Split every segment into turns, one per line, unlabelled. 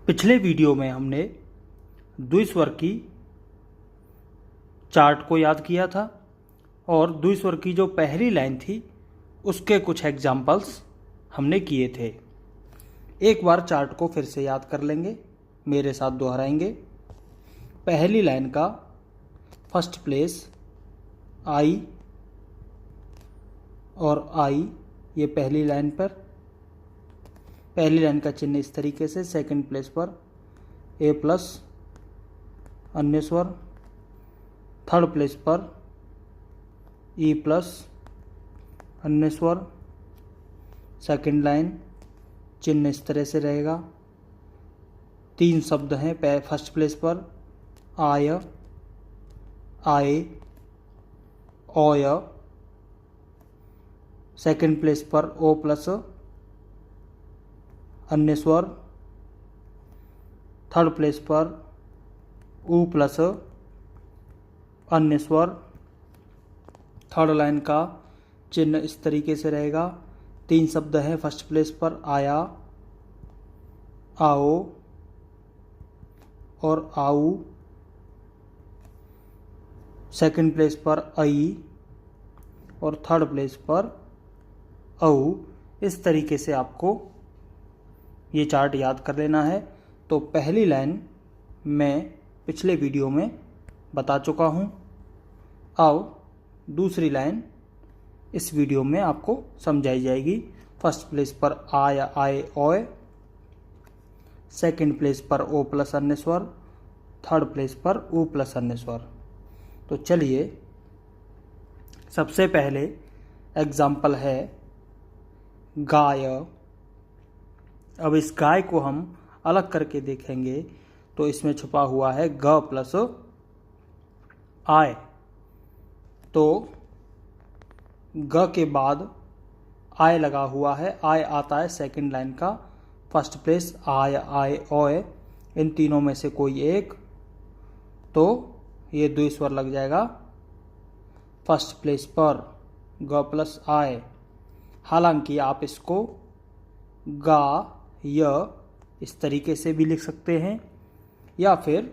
पिछले वीडियो में हमने द्विस्वर की चार्ट को याद किया था और द्विस्वर की जो पहली लाइन थी उसके कुछ एग्जाम्पल्स हमने किए थे। एक बार चार्ट को फिर से याद कर लेंगे, मेरे साथ दोहराएंगे। पहली लाइन का फर्स्ट प्लेस आई और आई, ये पहली लाइन पर पहली लाइन का चिन्ह इस तरीके से। सेकंड प्लेस पर ए प्लस अन्य स्वर। थर्ड प्लेस पर ई प्लस अन्य स्वर। सेकंड लाइन चिन्ह इस तरह से रहेगा। तीन शब्द हैं फर्स्ट प्लेस पर आय, आए, ओय। सेकंड प्लेस पर ओ प्लस अन्य स्वर। थर्ड प्लेस पर उ प्लस अन्य स्वर। थर्ड लाइन का चिन्ह इस तरीके से रहेगा। तीन शब्द हैं फर्स्ट प्लेस पर आया, आओ और आऊ। सेकंड प्लेस पर आई और थर्ड प्लेस पर औ। इस तरीके से आपको ये चार्ट याद कर लेना है। तो पहली लाइन मैं पिछले वीडियो में बता चुका हूँ। अब दूसरी लाइन इस वीडियो में आपको समझाई जाएगी। फर्स्ट प्लेस पर आय, आए, ओय। सेकंड प्लेस पर ओ प्लस अन्य स्वर। थर्ड प्लेस पर उ प्लस अन्य स्वर। तो चलिए, सबसे पहले एग्जाम्पल है गाय। अब इस गाय को हम अलग करके देखेंगे तो इसमें छुपा हुआ है ग प्लस आय। तो ग के बाद आय लगा हुआ है। आय आता है सेकंड लाइन का फर्स्ट प्लेस आय, आए, ओय। इन तीनों में से कोई एक, तो ये द्विस्वर लग जाएगा फर्स्ट प्लेस पर ग प्लस आय। हालांकि आप इसको गा य इस तरीके से भी लिख सकते हैं, या फिर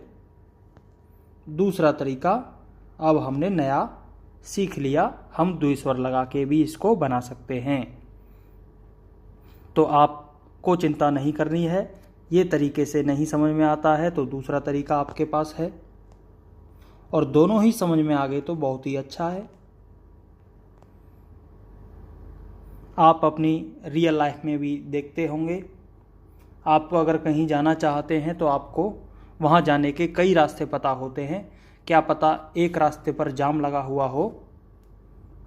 दूसरा तरीका अब हमने नया सीख लिया, हम द्विस्वर लगा के भी इसको बना सकते हैं। तो आपको चिंता नहीं करनी है। ये तरीके से नहीं समझ में आता है तो दूसरा तरीका आपके पास है, और दोनों ही समझ में आ गए तो बहुत ही अच्छा है। आप अपनी रियल लाइफ में भी देखते होंगे। आपको अगर कहीं जाना चाहते हैं तो आपको वहाँ जाने के कई रास्ते पता होते हैं। क्या पता एक रास्ते पर जाम लगा हुआ हो,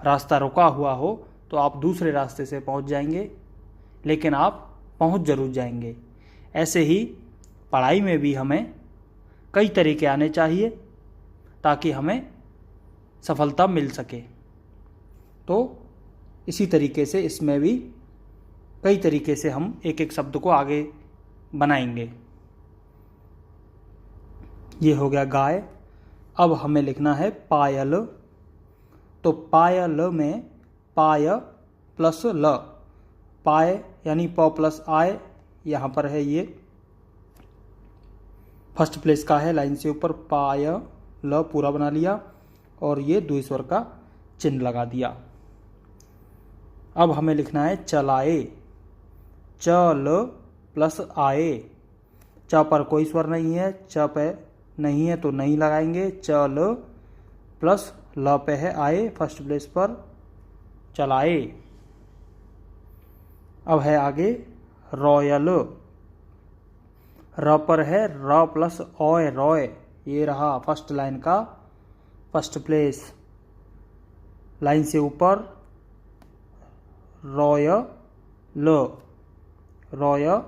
रास्ता रुका हुआ हो, तो आप दूसरे रास्ते से पहुँच जाएंगे, लेकिन आप पहुँच जरूर जाएंगे। ऐसे ही पढ़ाई में भी हमें कई तरीके आने चाहिए ताकि हमें सफलता मिल सके। तो इसी तरीके से इसमें भी कई तरीके से हम एक एक शब्द को आगे बनाएंगे। ये हो गया गाय। अब हमें लिखना है पायल। तो पायल में पाय प्लस ल, पाय यानी प प्लस आय यहाँ पर है। ये फर्स्ट प्लेस का है, लाइन से ऊपर पाय ल पूरा बना लिया और ये द्विस्वर का चिन्ह लगा दिया। अब हमें लिखना है चलाए। चल प्लस आए। च पर कोई स्वर नहीं है, च पे नहीं है तो नहीं लगाएंगे। चल प्लस ल पे है आए फर्स्ट प्लेस पर, चलाए। अब है आगे रॉयल। र पर है र प्लस ओय, रॉय। ये रहा फर्स्ट लाइन का फर्स्ट प्लेस, लाइन से ऊपर रॉयल, रॉयल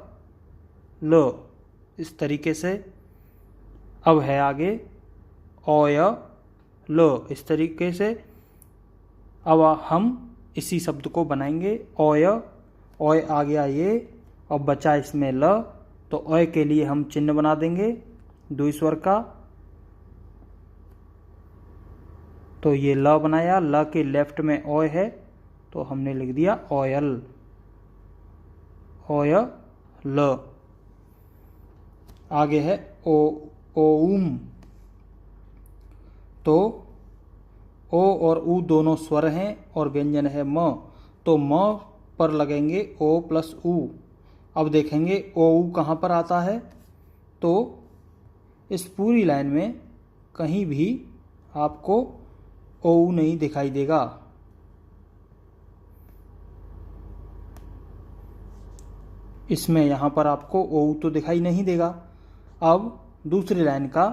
इस तरीके से। अब है आगे ओय लो इस तरीके से। अब हम इसी शब्द को बनाएंगे ओय। ओय आ गया ये और बचा इसमें ल, तो ओय के लिए हम चिन्ह बना देंगे द्विस्वर का। तो ये ल बनाया, ल के लेफ्ट में ओय है तो हमने लिख दिया ऑयल, ऑयल। आगे है ओ, ओम। तो ओ और ऊ दोनों स्वर हैं और व्यंजन है म, तो म पर लगेंगे ओ प्लस ऊ। अब देखेंगे ओ ऊ कहाँ पर आता है, तो इस पूरी लाइन में कहीं भी आपको ओ ऊ नहीं दिखाई देगा। इसमें यहाँ पर आपको ओ ऊ तो दिखाई नहीं देगा। अब दूसरी लाइन का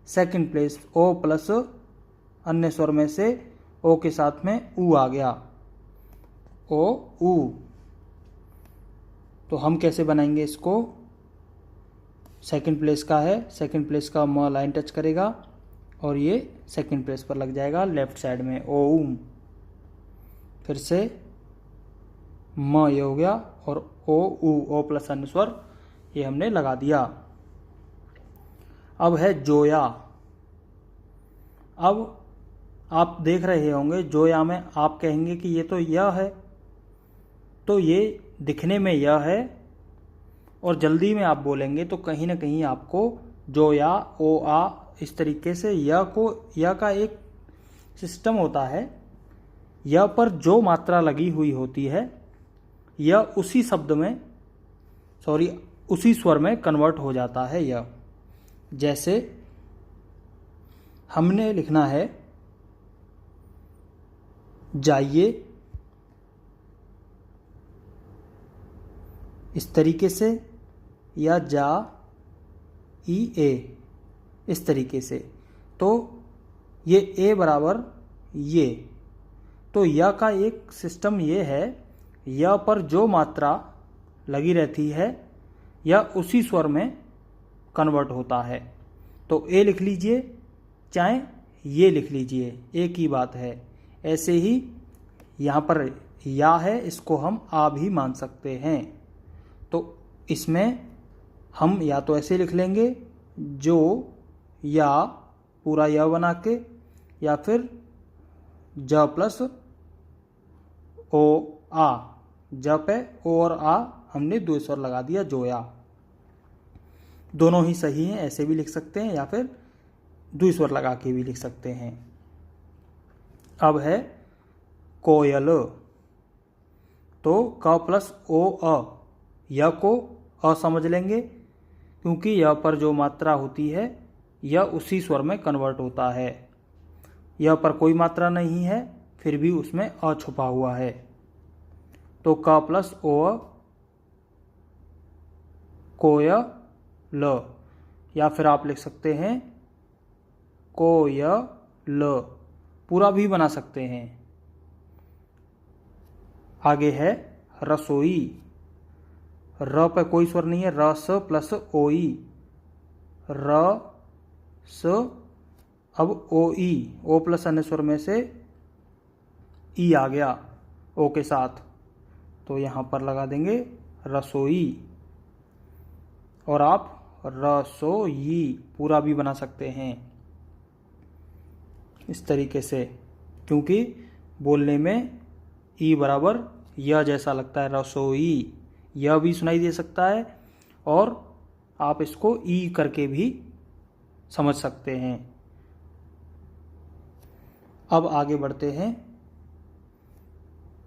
सेकंड प्लेस ओ प्लस अन्य स्वर में से ओ के साथ में ऊ आ गया, ओ ऊ। तो हम कैसे बनाएंगे इसको, सेकंड प्लेस का है, सेकंड प्लेस का म लाइन टच करेगा और ये सेकंड प्लेस पर लग जाएगा लेफ्ट साइड में ओ ऊम। फिर से म ये हो गया और ओ ऊ, ओ प्लस अन्य स्वर ये हमने लगा दिया। अब है जोया। अब आप देख रहे होंगे जोया में आप कहेंगे कि ये तो यह है, तो ये दिखने में यह है और जल्दी में आप बोलेंगे तो कहीं ना कहीं आपको जोया, ओ आ, इस तरीके से यह का एक सिस्टम होता है। यह पर जो मात्रा लगी हुई होती है यह उसी शब्द में उसी स्वर में कन्वर्ट हो जाता है। यह जैसे हमने लिखना है जाइए, इस तरीके से, या जा ई ए, इस तरीके से, तो ये ए बराबर ये, तो यह का एक सिस्टम ये है, यह पर जो मात्रा लगी रहती है यह उसी स्वर में कन्वर्ट होता है। तो ए लिख लीजिए चाहे ये लिख लीजिए, एक ही बात है। ऐसे ही यहाँ पर या है, इसको हम आ भी मान सकते हैं। तो इसमें हम या तो ऐसे लिख लेंगे जो या पूरा या बना के, या फिर ज प्लस ओ आ, ज पे ओ और आ हमने दो स्वर लगा दिया जोया। दोनों ही सही हैं, ऐसे भी लिख सकते हैं या फिर द्विस्वर लगा के भी लिख सकते हैं। अब है कोयल। तो क प्लस ओ अ, यह को अ समझ लेंगे क्योंकि यह पर जो मात्रा होती है यह उसी स्वर में कन्वर्ट होता है। यह पर कोई मात्रा नहीं है फिर भी उसमें अ छुपा हुआ है, तो क प्लस ओ अ, कोयल। या फिर आप लिख सकते हैं कोयल, पूरा भी बना सकते हैं। आगे है रसोई। र पे कोई स्वर नहीं है, र स प्लस ओ ई, र स, अब ओ ई, ओ प्लस अन्य स्वर में से ई आ गया ओ के साथ, तो यहां पर लगा देंगे रसोई। और आप रसोई पूरा भी बना सकते हैं इस तरीके से, क्योंकि बोलने में ई बराबर यह जैसा लगता है, रसोई। यह भी सुनाई दे सकता है और आप इसको ई करके भी समझ सकते हैं। अब आगे बढ़ते हैं।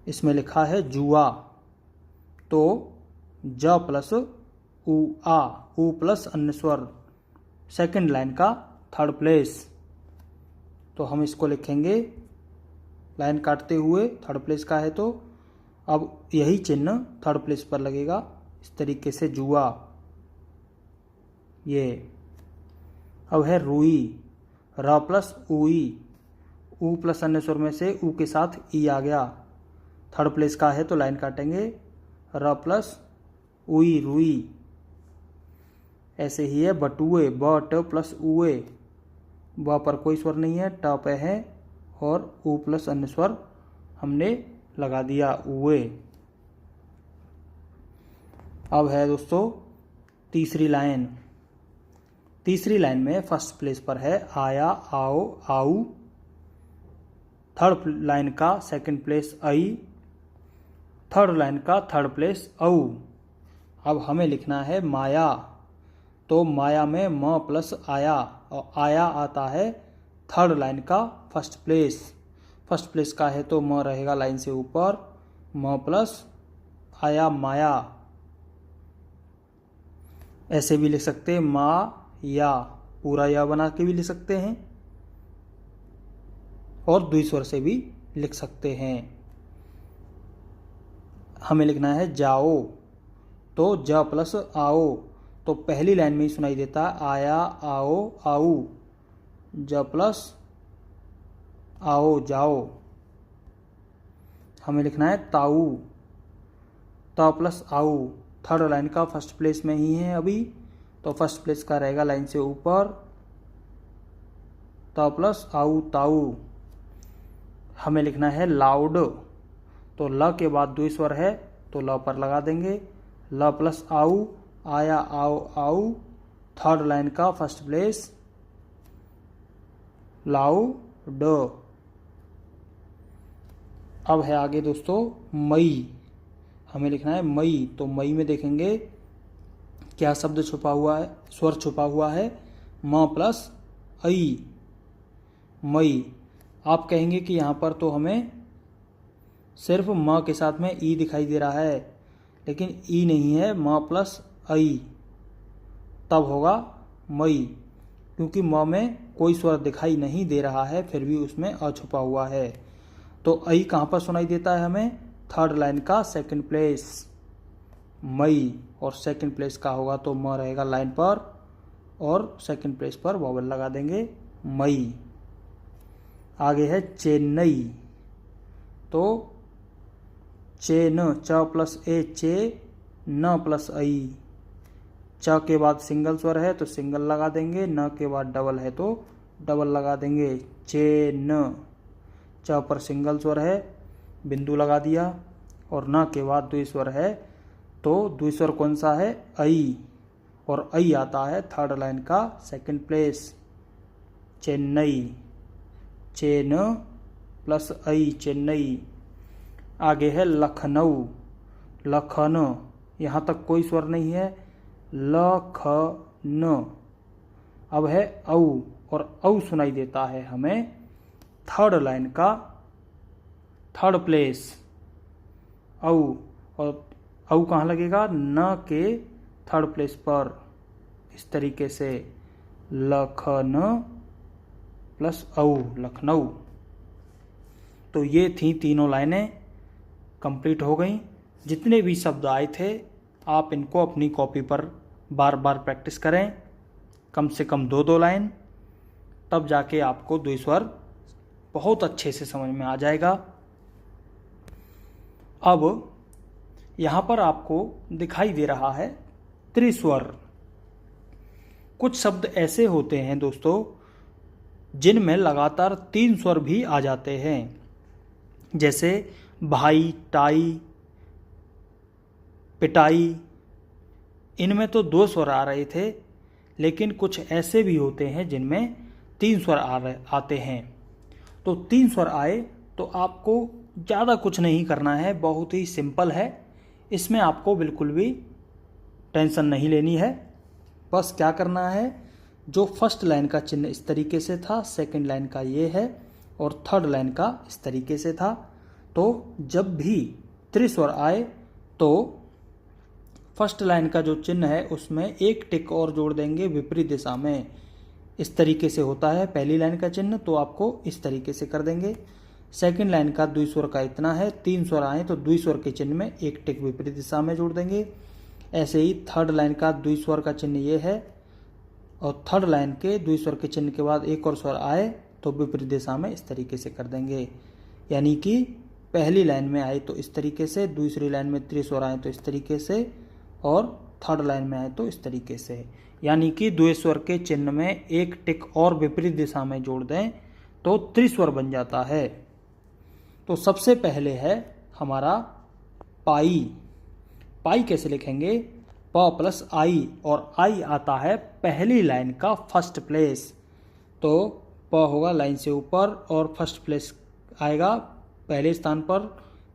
इसमें लिखा है जुआ। तो ज प्लस उ आ, उ प्लस अन्य स्वर, सेकंड लाइन का थर्ड प्लेस। तो हम इसको लिखेंगे लाइन काटते हुए, थर्ड प्लेस का है तो अब यही चिन्ह थर्ड प्लेस पर लगेगा इस तरीके से, जुआ। ये अब है रुई। र प्लस उई, ऊ प्लस अन्य स्वर में से ऊ के साथ ई आ गया, थर्ड प्लेस का है तो लाइन काटेंगे, र प्लस उई, रुई। ऐसे ही है बटुए। ब ट प्लस उए, ब पर कोई स्वर नहीं है, ट पे है और ऊ प्लस अन्य स्वर हमने लगा दिया, उए। अब है दोस्तों तीसरी लाइन। तीसरी लाइन में फर्स्ट प्लेस पर है आया, आओ, आऊ। थर्ड लाइन का second place I, third line का थर्ड प्लेस औ। अब हमें लिखना है माया। तो माया में म प्लस आया, और आया आता है थर्ड लाइन का फर्स्ट प्लेस। फर्स्ट प्लेस का है तो म रहेगा लाइन से ऊपर, म प्लस आया माया। ऐसे भी लिख सकते हैं, मा या, पूरा या बना के भी लिख सकते हैं और द्विस्वर से भी लिख सकते हैं। हमें लिखना है जाओ, तो ज प्लस आओ, तो पहली लाइन में ही सुनाई देता है आया आओ आओ, ज प्लस आओ जाओ। हमें लिखना है ताऊ, ता प्लस आऊ, थर्ड लाइन का फर्स्ट प्लेस में ही है अभी, तो फर्स्ट प्लेस का रहेगा लाइन से ऊपर, ता प्लस आऊ ताऊ। हमें लिखना है लाउड, तो ल के बाद द्विस्वर है तो ल पर लगा देंगे, ल प्लस आऊ, आया आओ आऊ, थर्ड लाइन का फर्स्ट प्लेस लाउड। अब है आगे दोस्तों मई। हमें लिखना है मई, तो मई में देखेंगे क्या शब्द छुपा हुआ है, स्वर छुपा हुआ है, म प्लस आई, मई। आप कहेंगे कि यहाँ पर तो हमें सिर्फ म के साथ में ई दिखाई दे रहा है, लेकिन ई नहीं है, म प्लस आई, तब होगा मई, क्योंकि म में कोई स्वर दिखाई नहीं दे रहा है, फिर भी उसमें अ छुपा हुआ है। तो आई कहाँ पर सुनाई देता है हमें, थर्ड लाइन का सेकंड प्लेस मई, और सेकंड प्लेस का होगा तो म रहेगा लाइन पर, और सेकंड प्लेस पर वॉवल लगा देंगे मई। आगे है चेन्नई, तो चेन, च प्लस ए चे, न प्लस आई, च के बाद सिंगल स्वर है तो सिंगल लगा देंगे, न के बाद डबल है तो डबल लगा देंगे, चेन। च पर सिंगल स्वर है, बिंदु लगा दिया, और न के बाद द्विस्वर है तो द्विस्वर कौन सा है, आई, और आई आता है थर्ड लाइन का second place, Chennai, chain plus I, Chennai. आगे है लखनऊ, लखन, यहाँ तक कोई स्वर नहीं है, लखन। अब है औ, और औ सुनाई देता है हमें थर्ड लाइन का थर्ड प्लेस, औ, और औ कहाँ लगेगा, न के थर्ड प्लेस पर, इस तरीके से लखन प्लस औ, लखनऊ। तो ये थी तीनों लाइनें, कंप्लीट हो गई। जितने भी शब्द आए थे आप इनको अपनी कॉपी पर बार बार प्रैक्टिस करें, कम से कम 2-2 लाइन, तब जाके आपको द्विस्वर बहुत अच्छे से समझ में आ जाएगा। अब यहाँ पर आपको दिखाई दे रहा है त्रिस्वर। कुछ शब्द ऐसे होते हैं दोस्तों जिनमें लगातार 3 स्वर भी आ जाते हैं, जैसे भाई, टाई, पिटाई। इनमें तो 2 स्वर आ रहे थे, लेकिन कुछ ऐसे भी होते हैं जिनमें 3 स्वर आते हैं। तो 3 स्वर आए तो आपको ज़्यादा कुछ नहीं करना है, बहुत ही सिंपल है। इसमें आपको बिल्कुल भी टेंशन नहीं लेनी है। बस क्या करना है, जो फर्स्ट लाइन का चिन्ह इस तरीके से था, सेकंड लाइन का ये है, और थर्ड लाइन का इस तरीके से था। तो जब भी त्रिस्वर आए तो फर्स्ट लाइन का जो चिन्ह है उसमें एक टिक और जोड़ देंगे विपरीत दिशा में। इस तरीके से होता है पहली लाइन का चिन्ह, तो आपको इस तरीके से कर देंगे। सेकंड लाइन का द्विस्वर का इतना है, 3 स्वर आए तो द्विस्वर के चिन्ह में एक टिक विपरीत दिशा में जोड़ देंगे। ऐसे ही थर्ड लाइन का द्विस्वर का चिन्ह ये है, और थर्ड लाइन के द्विस्वर के चिन्ह के बाद एक और स्वर आए तो विपरीत दिशा में इस तरीके से कर देंगे। यानी कि पहली लाइन में आए तो इस तरीके से, दूसरी लाइन में त्रिस्वर आए तो इस तरीके से, और थर्ड लाइन में आए तो इस तरीके से। यानी कि द्विस्वर के चिन्ह में एक टिक और विपरीत दिशा में जोड़ दें तो त्रिस्वर बन जाता है। तो सबसे पहले है हमारा पाई। पाई कैसे लिखेंगे, प प्लस आई, और आई आता है पहली लाइन का फर्स्ट प्लेस। तो प होगा लाइन से ऊपर और फर्स्ट प्लेस आएगा पहले स्थान पर,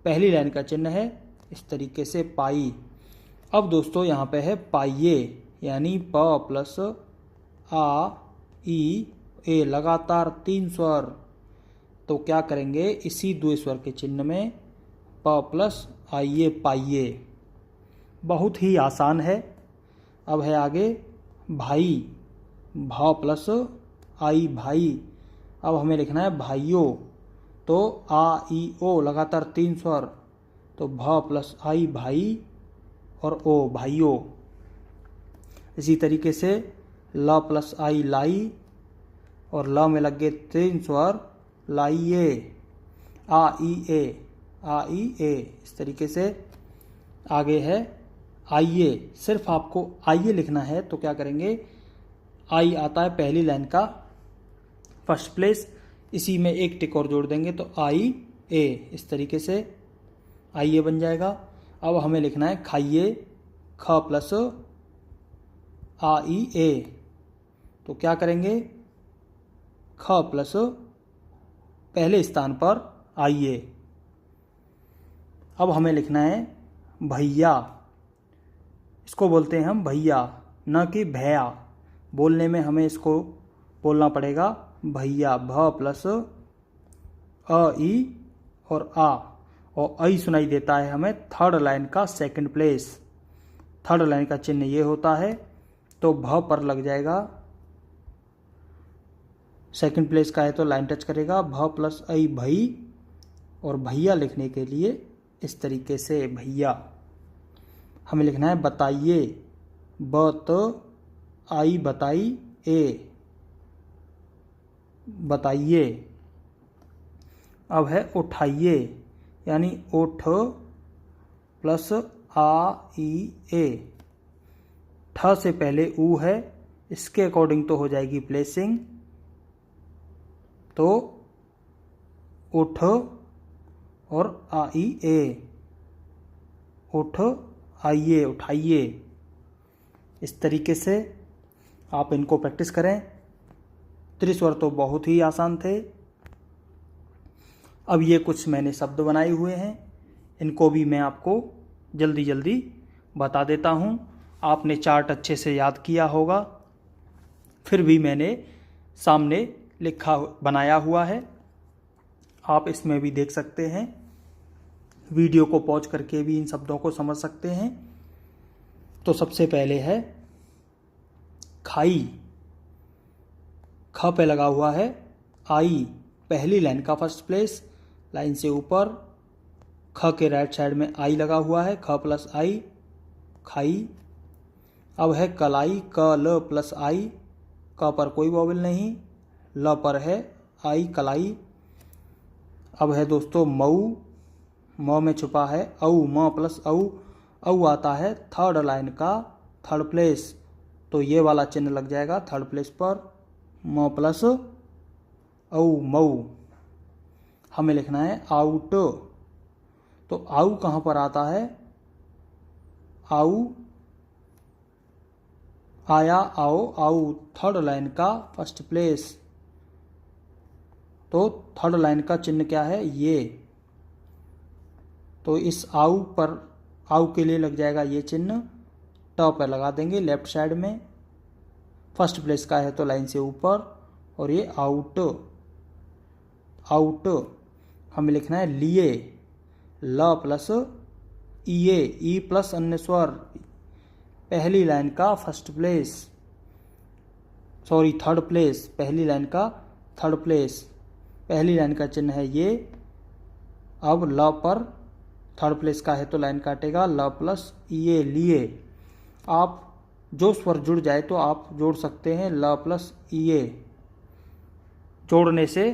पहली लाइन का चिन्ह है, इस तरीके से पाई। अब दोस्तों यहाँ पे है पाइये, यानी प प्लस आ ई ए, लगातार 3 स्वर। तो क्या करेंगे, इसी 2 स्वर के चिन्ह में प प्लस आइए पाइए। बहुत ही आसान है। अब है आगे भाई, भ प्लस आई भाई। अब हमें लिखना है भाइयों। तो आ ई ओ, लगातार 3 स्वर। तो भ प्लस आई भाई और ओ भाइयों। इसी तरीके से ल प्लस आई लाई और ल में लग गए 3 स्वर, लाइए। आ ई ए, आ ई ए। इस तरीके से आगे है आइए। सिर्फ आपको आइए लिखना है तो क्या करेंगे, आई आता है पहली लाइन का फर्स्ट प्लेस, इसी में एक टिक और जोड़ देंगे तो आई ए। इस तरीके से आइए बन जाएगा। अब हमें लिखना है खाइए, ख प्लस आ ई ए। तो क्या करेंगे, ख प्लस पहले स्थान पर आइए। अब हमें लिखना है भैया। इसको बोलते हैं हम भैया, न कि भैया। बोलने में हमें इसको बोलना पड़ेगा भैया। भ प्लस अ ई और आ, और आई सुनाई देता है हमें थर्ड लाइन का सेकंड प्लेस। थर्ड लाइन का चिन्ह ये होता है, तो भ पर लग जाएगा। सेकंड प्लेस का है तो लाइन टच करेगा। भ प्लस आई भई, और भैया लिखने के लिए इस तरीके से भैया। हमें लिखना है बताइए, ब तो आई बताई ए, बताइए। अब है उठाइए, यानी उठ प्लस आ ई ए। ठ से पहले ऊ है, इसके अकॉर्डिंग तो हो जाएगी प्लेसिंग। तो उठ और आ ई ए, उठ आइए, उठाइए। इस तरीके से आप इनको प्रैक्टिस करें। त्रिस्वर तो बहुत ही आसान थे। अब ये कुछ मैंने शब्द बनाए हुए हैं, इनको भी मैं आपको जल्दी जल्दी बता देता हूँ। आपने चार्ट अच्छे से याद किया होगा, फिर भी मैंने सामने बनाया हुआ है, आप इसमें भी देख सकते हैं। वीडियो को पॉज करके भी इन शब्दों को समझ सकते हैं। तो सबसे पहले है खाई, ख पे लगा हुआ है आई, पहली लाइन का फर्स्ट प्लेस, लाइन से ऊपर ख के राइट साइड में आई लगा हुआ है, ख प्लस आई, खाई। अब है कलाई, क ल प्लस आई, क पर कोई वॉवेल नहीं, ल पर है आई, कलाई। अब है दोस्तों मऊ, म में छुपा है औ, म प्लस औ, औ आता है थर्ड लाइन का थर्ड प्लेस, तो ये वाला चिन्ह लग जाएगा थर्ड प्लेस पर, म प्लस औ मऊ। हमें लिखना है आउट, तो आउ कहाँ पर आता है, आउ आया, आओ, आउ थर्ड लाइन का फर्स्ट प्लेस, तो थर्ड लाइन का चिन्ह क्या है ये। तो इस आउ पर, आउ के लिए लग जाएगा ये चिन्ह, ट पर लगा देंगे लेफ्ट साइड में, फर्स्ट प्लेस का है तो लाइन से ऊपर, और ये आउट, आउट। हमें लिखना है लिए, ल प्लस ईए, ई प्लस अन्य स्वर, पहली लाइन का first place, sorry third place, पहली लाइन का थर्ड प्लेस, पहली लाइन का चिन्ह है ये। अब ल पर थर्ड प्लेस का है तो लाइन काटेगा, ल प्लस ये, लिए। आप जो स्वर जुड़ जाए तो आप जोड़ सकते हैं, ल प्लस ये। जोड़ने से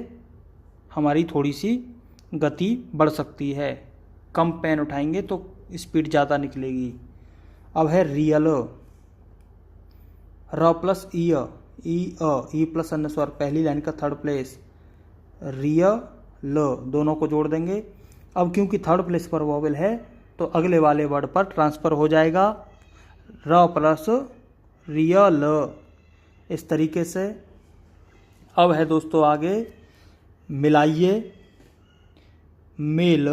हमारी थोड़ी सी गति बढ़ सकती है, कम पेन उठाएंगे तो स्पीड ज़्यादा निकलेगी। अब है रियल, र प्लस ई, ई प्लस अन्य स्वर, पहली लाइन का थर्ड प्लेस, रियल, दोनों को जोड़ देंगे। अब क्योंकि थर्ड प्लेस पर वॉवेल है तो अगले वाले वर्ड पर ट्रांसफर हो जाएगा, र प्लस रियल, इस तरीके से। अब है दोस्तों आगे मिलाइए, मेल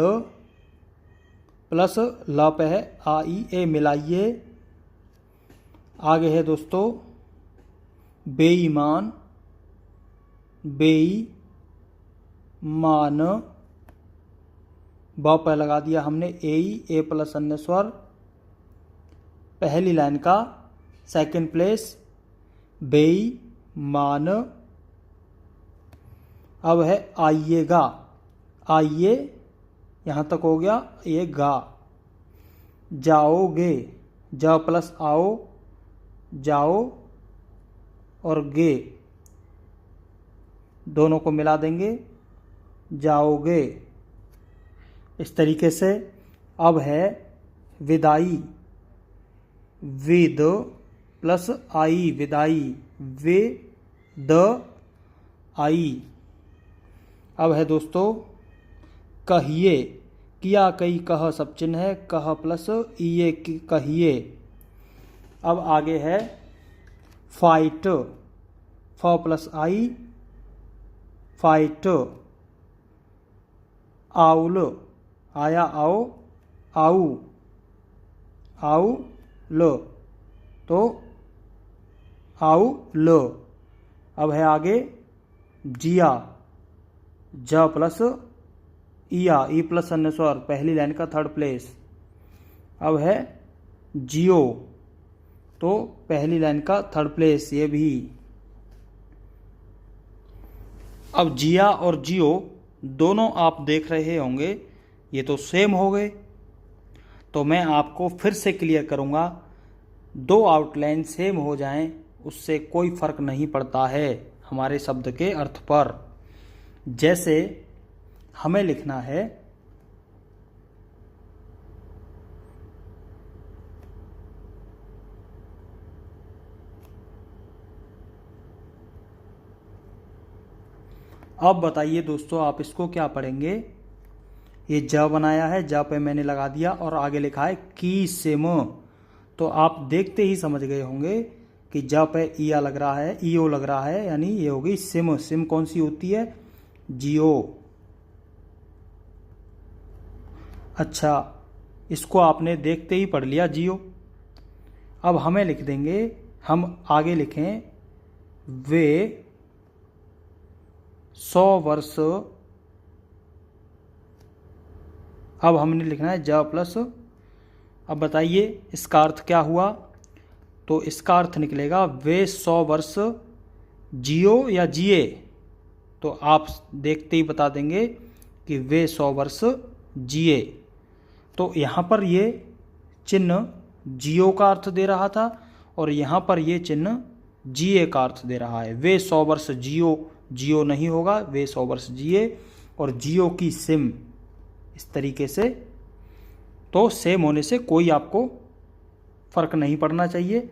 प्लस ल पे है आ ई ए, मिलाइए। आगे है दोस्तों बेईमान, बेईमान, ब पर लगा दिया हमने ए प्लस अन्य स्वर, पहली लाइन का सेकंड प्लेस बेईमान। अब है आइएगा, आइए यहाँ तक हो गया, ये गा। जाओगे, ज प्लस आओ, जाओ और गे दोनों को मिला देंगे, जाओगे। इस तरीके से। अब है विदाई, विद प्लस आई, विदाई, वे द आई। अब है दोस्तों कहिए, किया कई कह सब चिन्ह है, कह प्लस इये कहिए। अब आगे है फाइट, फ प्लस आई, फाइट। आउल, आया आओ, आऊ, आऊ ल, तो आऊ ल। अब है आगे जिया, ज प्लस इया, ई प्लस अन्य स्वर, पहली लाइन का थर्ड प्लेस। अब है जियो, तो पहली लाइन का थर्ड प्लेस ये भी। अब जिया और जियो दोनों आप देख रहे होंगे, ये तो सेम हो गए। तो मैं आपको फिर से क्लियर करूँगा, दो आउटलाइन सेम हो जाएं उससे कोई फर्क नहीं पड़ता है हमारे शब्द के अर्थ पर। जैसे हमें लिखना है अब बताइए दोस्तों आप इसको क्या पढ़ेंगे। ये ज बनाया है, ज पे मैंने लगा दिया और आगे लिखा है की सिम। तो आप देखते ही समझ गए होंगे कि ज पे ईया लग रहा है, ईओ लग रहा है, यानी ये होगी सिम। सिम कौन सी होती है? जियो। अच्छा, इसको आपने देखते ही पढ़ लिया जियो। अब हमें लिख देंगे, हम आगे लिखें वे 100 वर्ष। अब हमने लिखना है ज प्लस। अब बताइए इसका अर्थ क्या हुआ? तो इसका अर्थ निकलेगा वे 100 वर्ष जियो या जिए। तो आप देखते ही बता देंगे कि वे 100 वर्ष जिए। तो यहाँ पर ये चिन्ह जियो का अर्थ दे रहा था और यहाँ पर ये चिन्ह जिए का अर्थ दे रहा है। वे 100 वर्ष जियो, जियो नहीं होगा, वे 100 वर्ष जिए। और जियो की सिम, इस तरीके से। तो सेम होने से कोई आपको फ़र्क नहीं पड़ना चाहिए।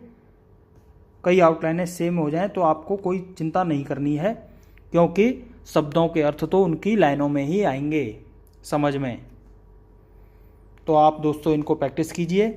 कई आउटलाइनें सेम हो जाएं तो आपको कोई चिंता नहीं करनी है, क्योंकि शब्दों के अर्थ तो उनकी लाइनों में ही आएंगे समझ में। तो आप दोस्तों इनको प्रैक्टिस कीजिए।